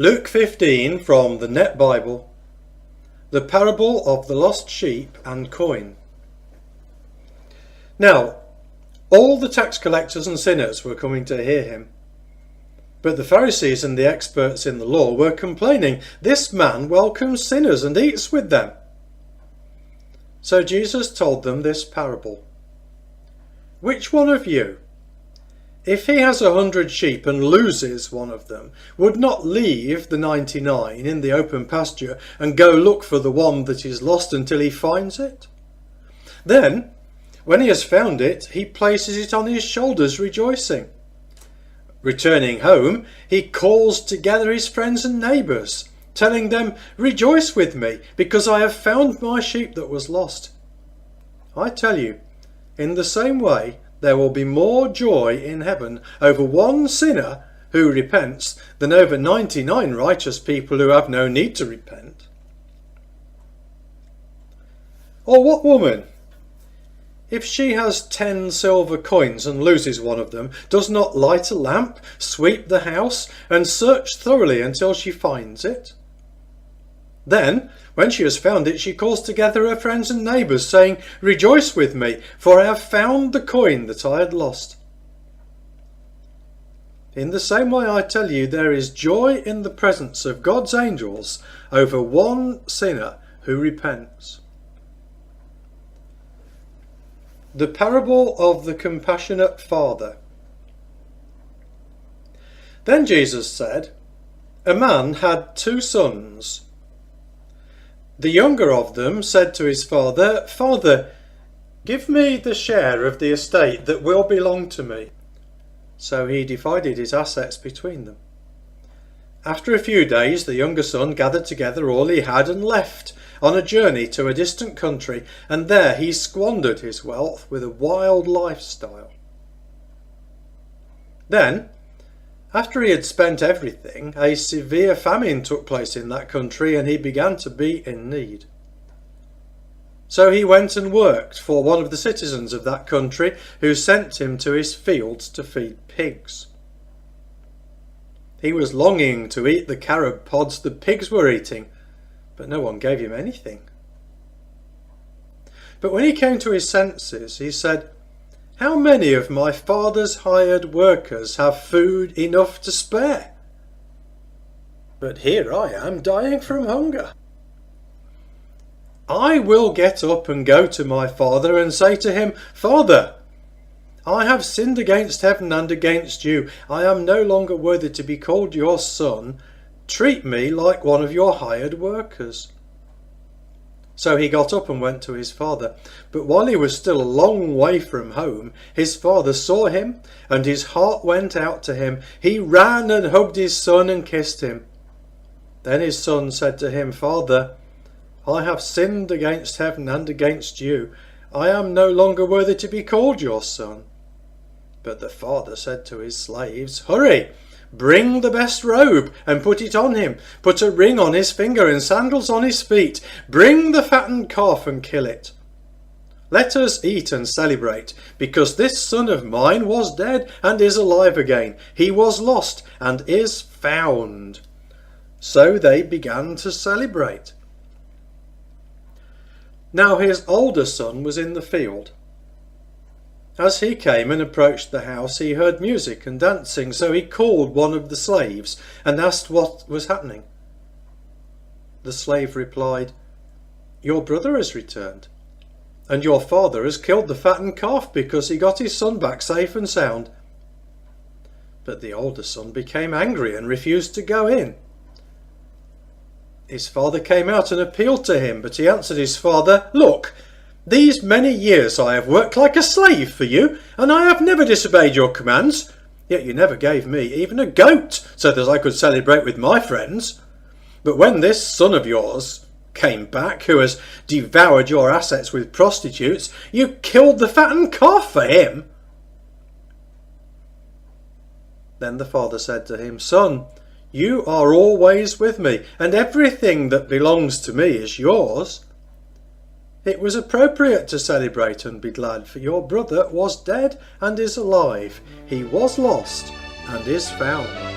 Luke 15 from the Net Bible. The parable of the lost sheep and coin. Now, all the tax collectors and sinners were coming to hear him. But the Pharisees and the experts in the law were complaining, "This man welcomes sinners and eats with them." So Jesus told them this parable. Which one of you, if he has 100 sheep and loses one of them, would not leave the 99 in the open pasture and go look for the one that is lost until he finds it? Then, when he has found it, he places it on his shoulders, rejoicing. Returning home, he calls together his friends and neighbours, telling them, "Rejoice with me, because I have found my sheep that was lost." I tell you, in the same way, there will be more joy in heaven over one sinner who repents than over 99 righteous people who have no need to repent. Or what woman, if she has 10 silver coins and loses one of them, does not light a lamp, sweep the house, and search thoroughly until she finds it? Then, when she has found it, she calls together her friends and neighbours, saying, "Rejoice with me, for I have found the coin that I had lost." In the same way, I tell you, there is joy in the presence of God's angels over one sinner who repents. The parable of the compassionate father. Then Jesus said, "A man had 2 sons. The younger of them said to his father, 'Father, give me the share of the estate that will belong to me.' So he divided his assets between them. After a few days, the younger son gathered together all he had and left on a journey to a distant country, and there he squandered his wealth with a wild lifestyle. Then, after he had spent everything, a severe famine took place in that country, and he began to be in need. So he went and worked for one of the citizens of that country, who sent him to his fields to feed pigs. He was longing to eat the carob pods the pigs were eating, but no one gave him anything. But when he came to his senses, he said, 'How many of my father's hired workers have food enough to spare? But here I am dying from hunger. I will get up and go to my father and say to him, Father, I have sinned against heaven and against you. I am no longer worthy to be called your son. Treat me like one of your hired workers.' So he got up and went to his father. But while he was still a long way from home, his father saw him, and his heart went out to him. He ran and hugged his son and kissed him. Then his son said to him, 'Father, I have sinned against heaven and against you. I am no longer worthy to be called your son.' But the father said to his slaves, 'Hurry! Bring the best robe and put it on him. Put a ring on his finger and sandals on his feet. Bring the fattened calf and kill it. Let us eat and celebrate, because this son of mine was dead and is alive again. He was lost and is found.' So they began to celebrate. Now his older son was in the field. As he came and approached the house, he heard music and dancing, so he called one of the slaves and asked what was happening. The slave replied, 'Your brother has returned, and your father has killed the fattened calf because he got his son back safe and sound.' But the older son became angry and refused to go in. His father came out and appealed to him, but he answered his father, 'Look, these many years I have worked like a slave for you, and I have never disobeyed your commands. Yet you never gave me even a goat so that I could celebrate with my friends. But when this son of yours came back, who has devoured your assets with prostitutes, you killed the fattened calf for him.' Then the father said to him, 'Son, you are always with me, and everything that belongs to me is yours. It was appropriate to celebrate and be glad, for your brother was dead and is alive. He was lost and is found.'